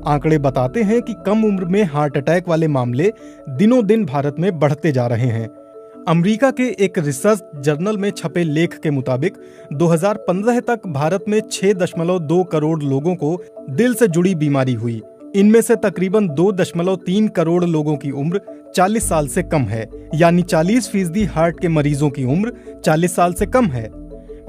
आंकड़े बताते हैं कि कम उम्र में हार्ट अटैक वाले मामले दिनों दिन भारत में बढ़ते जा रहे हैं। अमेरिका के एक रिसर्च जर्नल में छपे लेख के मुताबिक 2015 तक भारत में 6.2 करोड़ लोगों को दिल से जुड़ी बीमारी हुई। इनमें से तकरीबन 2.3 करोड़ लोगों की उम्र 40 साल से कम है, यानी 40% हार्ट के मरीजों की उम्र 40 साल से कम है।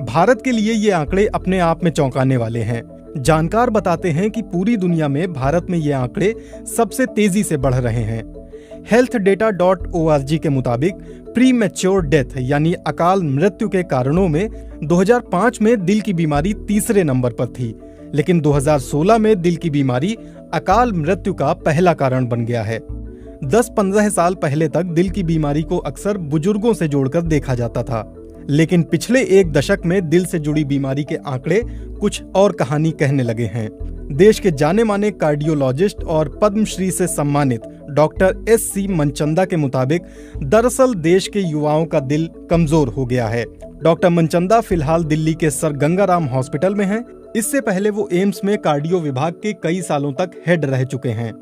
भारत के लिए ये आंकड़े अपने आप में चौंकाने वाले हैं। जानकार बताते हैं कि पूरी दुनिया में भारत में ये आंकड़े सबसे तेजी से बढ़ रहे हैं। healthdata.org के मुताबिक प्री मैच्योर डेथ यानी अकाल मृत्यु के कारणों में 2005 में दिल की बीमारी तीसरे नंबर पर थी, लेकिन 2016 में दिल की बीमारी अकाल मृत्यु का पहला कारण बन गया है। 10-15 साल पहले तक दिल की बीमारी को अक्सर बुजुर्गों से जोड़कर देखा जाता था, लेकिन पिछले एक दशक में दिल से जुड़ी बीमारी के आंकड़े कुछ और कहानी कहने लगे हैं। देश के जाने माने कार्डियोलॉजिस्ट और पद्मश्री से सम्मानित डॉक्टर एस.सी. मनचंदा के मुताबिक दरअसल देश के युवाओं का दिल कमजोर हो गया है। डॉक्टर मनचंदा फिलहाल दिल्ली के सर गंगाराम हॉस्पिटल में हैं। इससे पहले वो एम्स में कार्डियो विभाग के कई सालों तक हेड रह चुके हैं।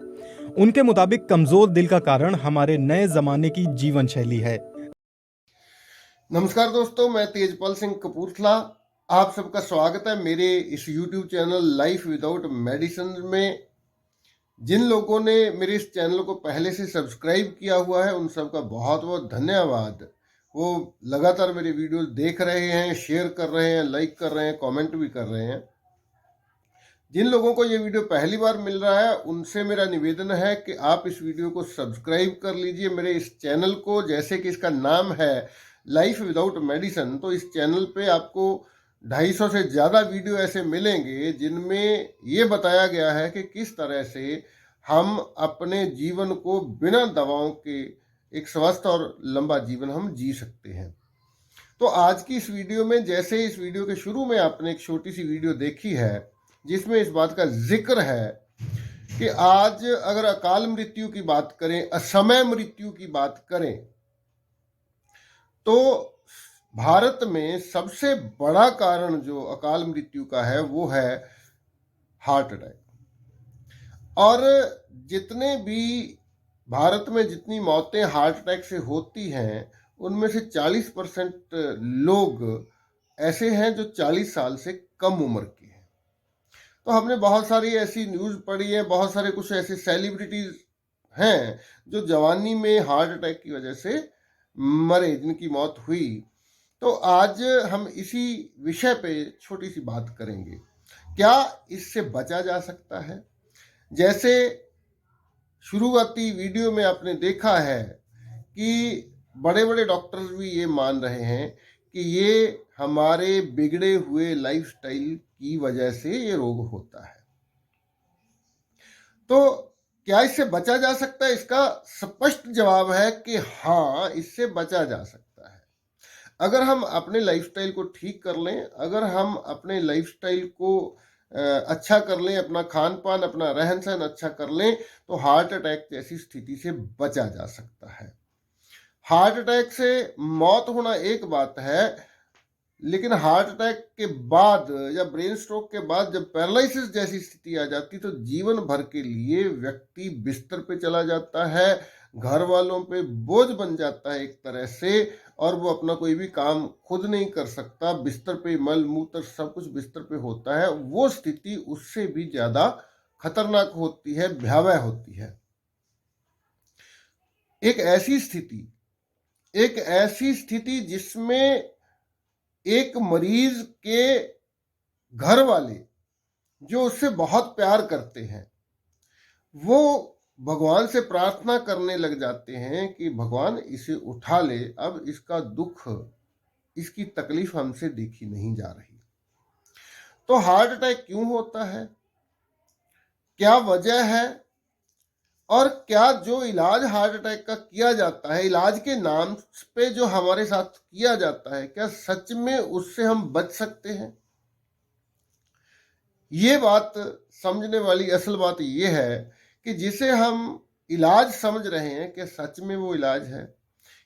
उनके मुताबिक कमजोर दिल का कारण हमारे नए जमाने की जीवन शैली है। नमस्कार दोस्तों, मैं तेजपाल सिंह कपूरथला। आप सबका स्वागत है मेरे इस YouTube channel life without medicine में। जिन लोगों ने मेरे इस चैनल को पहले से सब्सक्राइब किया हुआ है उन सबका बहुत बहुत धन्यवाद। वो लगातार मेरे वीडियोस देख रहे हैं, शेयर कर रहे हैं, लाइक कर रहे हैं, कमेंट भी कर रहे हैं। जिन लोगों को ये वीडियो पहली बार मिल रहा है उनसे मेरा निवेदन है कि आप इस वीडियो को सब्सक्राइब कर लीजिए मेरे इस चैनल को। जैसे कि इसका नाम है लाइफ विदाउट मेडिसिन, तो इस चैनल पे आपको 250 से ज़्यादा वीडियो ऐसे मिलेंगे जिनमें ये बताया गया है कि किस तरह से हम अपने जीवन को बिना दवाओं के एक स्वस्थ और लंबा जीवन हम जी सकते हैं। तो आज की इस वीडियो में, जैसे इस वीडियो के शुरू में आपने एक छोटी सी वीडियो देखी है जिसमें इस बात का जिक्र है कि आज अगर अकाल मृत्यु की बात करें, असमय मृत्यु की बात करें, तो भारत में सबसे बड़ा कारण जो अकाल मृत्यु का है वो है हार्ट अटैक। और जितने भी भारत में जितनी मौतें हार्ट अटैक से होती हैं उनमें से 40% लोग ऐसे हैं जो 40 साल से कम उम्र के हैं। तो हमने बहुत सारी ऐसी न्यूज़ पढ़ी है, बहुत सारे कुछ ऐसे सेलिब्रिटीज हैं जो जवानी में हार्ट अटैक की वजह से मरे, जिनकी मौत हुई। तो आज हम इसी विषय पे छोटी सी बात करेंगे, क्या इससे बचा जा सकता है। जैसे शुरुआती वीडियो में आपने देखा है कि बड़े बड़े डॉक्टर्स भी ये मान रहे हैं कि ये हमारे बिगड़े हुए लाइफस्टाइल की वजह से ये रोग होता है। तो क्या इससे बचा जा सकता है? इसका स्पष्ट जवाब है कि हाँ, इससे बचा जा सकता है। अगर हम अपने लाइफस्टाइल को ठीक कर लें, अगर हम अपने लाइफस्टाइल को अच्छा कर लें, अपना खान पान, अपना रहन सहन अच्छा कर लें, तो हार्ट अटैक जैसी स्थिति से बचा जा सकता है। हार्ट अटैक से मौत होना एक बात है, लेकिन हार्ट अटैक के बाद या ब्रेन स्ट्रोक के बाद जब पैरालिसिस जैसी स्थिति आ जाती तो जीवन भर के लिए व्यक्ति बिस्तर पे चला जाता है, घर वालों पे बोझ बन जाता है एक तरह से, और वो अपना कोई भी काम खुद नहीं कर सकता। बिस्तर पे मल मूत्र सब कुछ बिस्तर पे होता है। वो स्थिति उससे भी ज्यादा खतरनाक होती है, भयावह होती है। एक ऐसी स्थिति जिसमें एक मरीज के घर वाले जो उससे बहुत प्यार करते हैं वो भगवान से प्रार्थना करने लग जाते हैं कि भगवान इसे उठा ले, अब इसका दुख, इसकी तकलीफ हमसे देखी नहीं जा रही। तो हार्ट अटैक क्यों होता है, क्या वजह है, और क्या जो इलाज हार्ट अटैक का किया जाता है, इलाज के नाम पे जो हमारे साथ किया जाता है, क्या सच में उससे हम बच सकते हैं? ये बात समझने वाली असल बात ये है कि जिसे हम इलाज समझ रहे हैं कि सच में वो इलाज है।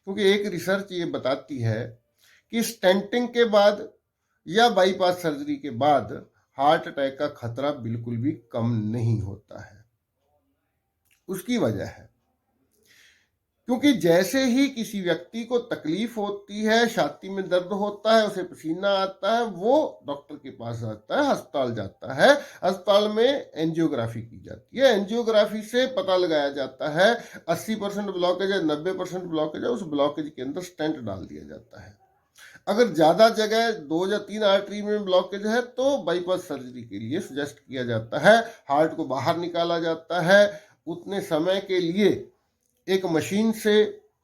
क्योंकि एक रिसर्च ये बताती है कि स्टेंटिंग के बाद या बाईपास सर्जरी के बाद हार्ट अटैक का खतरा बिल्कुल भी कम नहीं होता है। उसकी वजह है क्योंकि जैसे ही किसी व्यक्ति को तकलीफ होती है, छाती में दर्द होता है, उसे पसीना आता है, वो डॉक्टर के पास आता है, अस्पताल जाता है। अस्पताल में एंजियोग्राफी की जाती है। एंजियोग्राफी से पता लगाया जाता है 80% ब्लॉकेज है, 90% ब्लॉकेज है, उस ब्लॉकेज के अंदर स्टेंट डाल दिया जाता है। अगर ज़्यादा जगह 2 या 3 आर्टरी में ब्लॉकेज है तो बाईपास सर्जरी के लिए सजेस्ट किया जाता है। हार्ट को बाहर निकाला जाता है। उतने समय के लिए एक मशीन से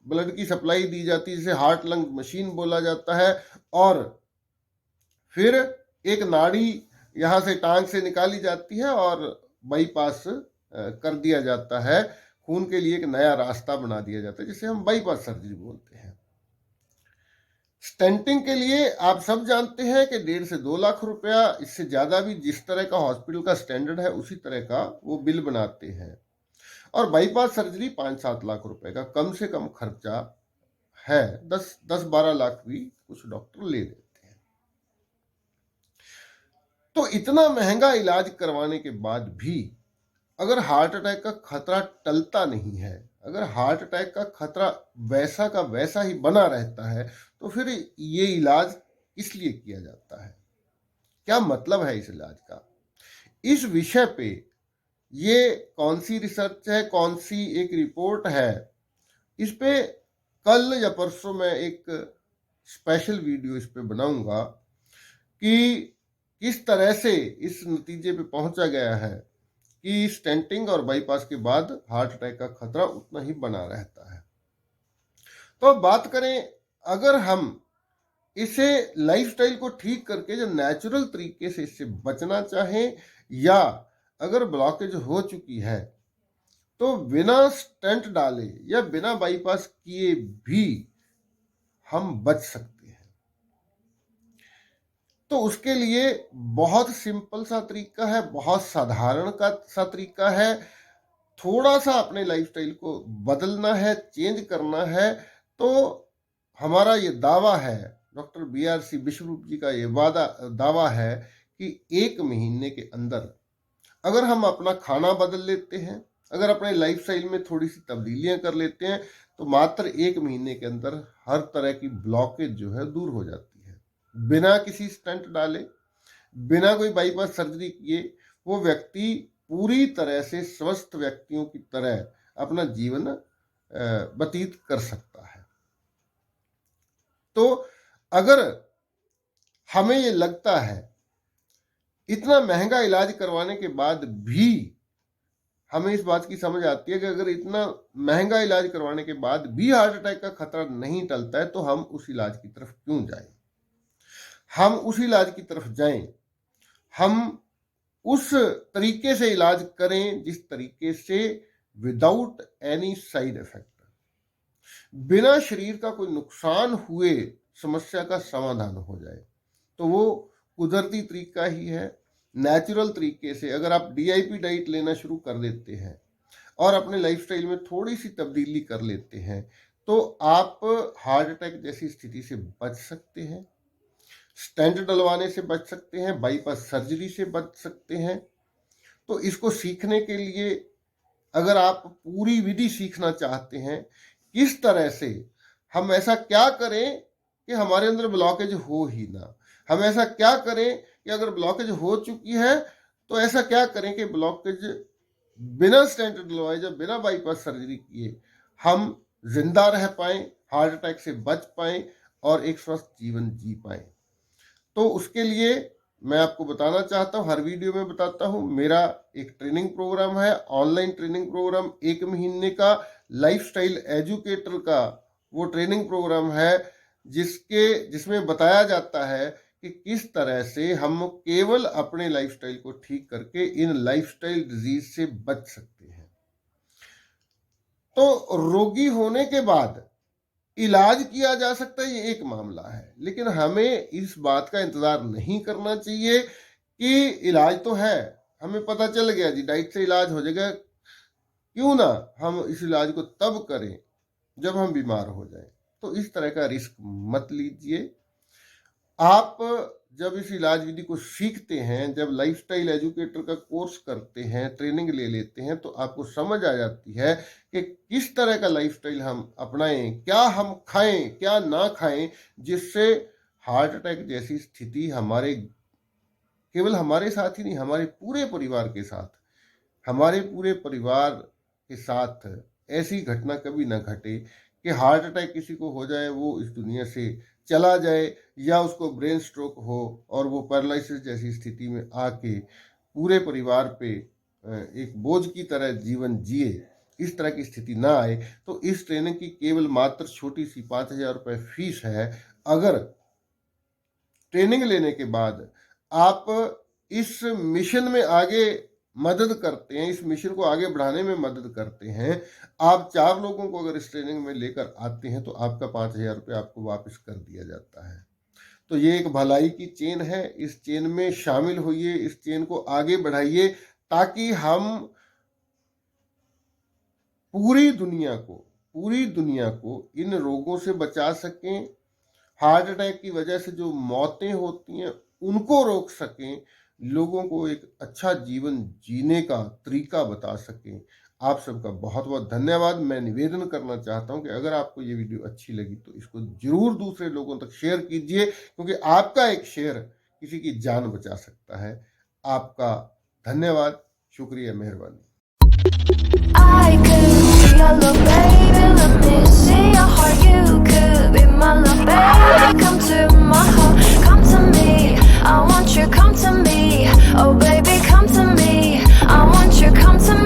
ब्लड की सप्लाई दी जाती है जिसे हार्ट लंग मशीन बोला जाता है, और फिर एक नाड़ी यहाँ से टांग से निकाली जाती है और बाईपास कर दिया जाता है। खून के लिए एक नया रास्ता बना दिया जाता है जिसे हम बाईपास सर्जरी बोलते हैं। स्टेंटिंग के लिए आप सब जानते हैं कि 1.5 से 2 लाख रुपया, इससे ज़्यादा भी जिस तरह का हॉस्पिटल का स्टैंडर्ड है उसी तरह का वो बिल बनाते हैं। और बाईपास सर्जरी 5-7 लाख रुपए का कम से कम खर्चा है। 10-12 लाख भी कुछ डॉक्टर ले लेते हैं। तो इतना महंगा इलाज करवाने के बाद भी अगर हार्ट अटैक का खतरा टलता नहीं है, अगर हार्ट अटैक का खतरा वैसा का वैसा ही बना रहता है, तो फिर ये इलाज किस लिए किया जाता है? क्या मतलब है इस इलाज का? इस विषय पे ये कौन सी रिसर्च है, कौन सी एक रिपोर्ट है, इस पे कल या परसों मैं एक स्पेशल वीडियो इस पे बनाऊंगा कि किस तरह से इस नतीजे पे पहुंचा गया है कि स्टेंटिंग और बाईपास के बाद हार्ट अटैक का खतरा उतना ही बना रहता है। तो अब बात करें, अगर हम इसे लाइफस्टाइल को ठीक करके जो नेचुरल तरीके से इससे बचना चाहें, या अगर ब्लॉकेज हो चुकी है तो बिना स्टेंट डाले या बिना बाईपास किए भी हम बच सकते हैं। तो उसके लिए बहुत सिंपल सा तरीका है, बहुत साधारण का सा तरीका है। थोड़ा सा अपने लाइफस्टाइल को बदलना है, चेंज करना है। तो हमारा ये दावा है, डॉक्टर BRC विश्वरूप जी का ये दावा है कि 1 महीने के अंदर अगर हम अपना खाना बदल लेते हैं, अगर अपने लाइफस्टाइल में थोड़ी सी तब्दीलियां कर लेते हैं, तो मात्र 1 महीने के अंदर हर तरह की ब्लॉकेज जो है दूर हो जाती है। बिना किसी स्टंट डाले, बिना कोई बाईपास सर्जरी किए वो व्यक्ति पूरी तरह से स्वस्थ व्यक्तियों की तरह अपना जीवन व्यतीत कर सकता है। तो अगर हमें ये लगता है इतना महंगा इलाज करवाने के बाद भी हमें इस बात की समझ आती है कि अगर इतना महंगा इलाज करवाने के बाद भी हार्ट अटैक का खतरा नहीं टलता है, तो हम उस इलाज की तरफ क्यों जाएं? हम उस इलाज की तरफ जाएं, हम उस तरीके से इलाज करें जिस तरीके से विदाउट एनी साइड इफेक्ट, बिना शरीर का कोई नुकसान हुए समस्या का समाधान हो जाए। तो वो कुदरती तरीका ही है, नेचुरल तरीके से। अगर आप DIP डाइट लेना शुरू कर देते हैं और अपने लाइफस्टाइल में थोड़ी सी तब्दीली कर लेते हैं, तो आप हार्ट अटैक जैसी स्थिति से बच सकते हैं, स्टेंट डलवाने से बच सकते हैं, बाईपास सर्जरी से बच सकते हैं। तो इसको सीखने के लिए अगर आप पूरी विधि सीखना चाहते हैं, किस तरह से हम ऐसा क्या करें कि हमारे अंदर ब्लॉकेज हो ही ना, हम ऐसा क्या करें कि अगर ब्लॉकेज हो चुकी है तो ऐसा क्या करें कि ब्लॉकेज बिना स्टेंट डलवाए या बिना बाईपास सर्जरी किए हम जिंदा रह पाएं, हार्ट अटैक से बच पाएं और एक स्वस्थ जीवन जी पाएं। तो उसके लिए मैं आपको बताना चाहता हूँ, हर वीडियो में बताता हूँ, मेरा एक ट्रेनिंग प्रोग्राम है, ऑनलाइन ट्रेनिंग प्रोग्राम 1 महीने का, लाइफस्टाइल एजुकेटर का वो ट्रेनिंग प्रोग्राम है जिसमें बताया जाता है कि किस तरह से हम केवल अपने लाइफस्टाइल को ठीक करके इन लाइफस्टाइल डिजीज से बच सकते हैं। तो रोगी होने के बाद इलाज किया जा सकता है, ये एक मामला है, लेकिन हमें इस बात का इंतजार नहीं करना चाहिए कि इलाज तो है, हमें पता चल गया जी डाइट से इलाज हो जाएगा। क्यों ना हम इस इलाज को तब करें जब हम बीमार हो जाएं। तो इस तरह का रिस्क मत लीजिए। आप जब इस इलाज विधि को सीखते हैं, जब लाइफस्टाइल एजुकेटर का कोर्स करते हैं, ट्रेनिंग ले लेते हैं, तो आपको समझ आ जाती है कि किस तरह का लाइफस्टाइल हम अपनाएं, क्या हम खाएं, क्या ना खाएं, जिससे हार्ट अटैक जैसी स्थिति हमारे केवल हमारे साथ ही नहीं, हमारे पूरे परिवार के साथ, हमारे पूरे परिवार के साथ ऐसी घटना कभी ना घटे कि हार्ट अटैक किसी को हो जाए, वो इस दुनिया से चला जाए, या उसको ब्रेन स्ट्रोक हो और वो पैरालिसिस जैसी स्थिति में आके पूरे परिवार पे एक बोझ की तरह जीवन जिए, इस तरह की स्थिति ना आए। तो इस ट्रेनिंग की केवल मात्र छोटी सी 5,000 रुपये फीस है। अगर ट्रेनिंग लेने के बाद आप इस मिशन में आगे मदद करते हैं, इस मिशन को आगे बढ़ाने में मदद करते हैं, आप 4 लोगों को अगर इस ट्रेनिंग में लेकर आते हैं, तो आपका 5,000 रुपये आपको वापस कर दिया जाता है। तो ये एक भलाई की चेन है, इस चेन में शामिल होइए, इस चेन को आगे बढ़ाइए, ताकि हम पूरी दुनिया को इन रोगों से बचा सकें, हार्ट अटैक की वजह से जो मौतें होती हैं उनको रोक सकें, लोगों को एक अच्छा जीवन जीने का तरीका बता सकें। आप सबका बहुत बहुत धन्यवाद। मैं निवेदन करना चाहता हूं कि अगर आपको ये वीडियो अच्छी लगी तो इसको जरूर दूसरे लोगों तक शेयर कीजिए, क्योंकि आपका एक शेयर किसी की जान बचा सकता है। आपका धन्यवाद, शुक्रिया, मेहरबानी। I could be your love, baby, let me see your heart. You could be my love, baby, come to my heart, come to me. I want you, come to me. Oh baby, come to me. I want you, come to me.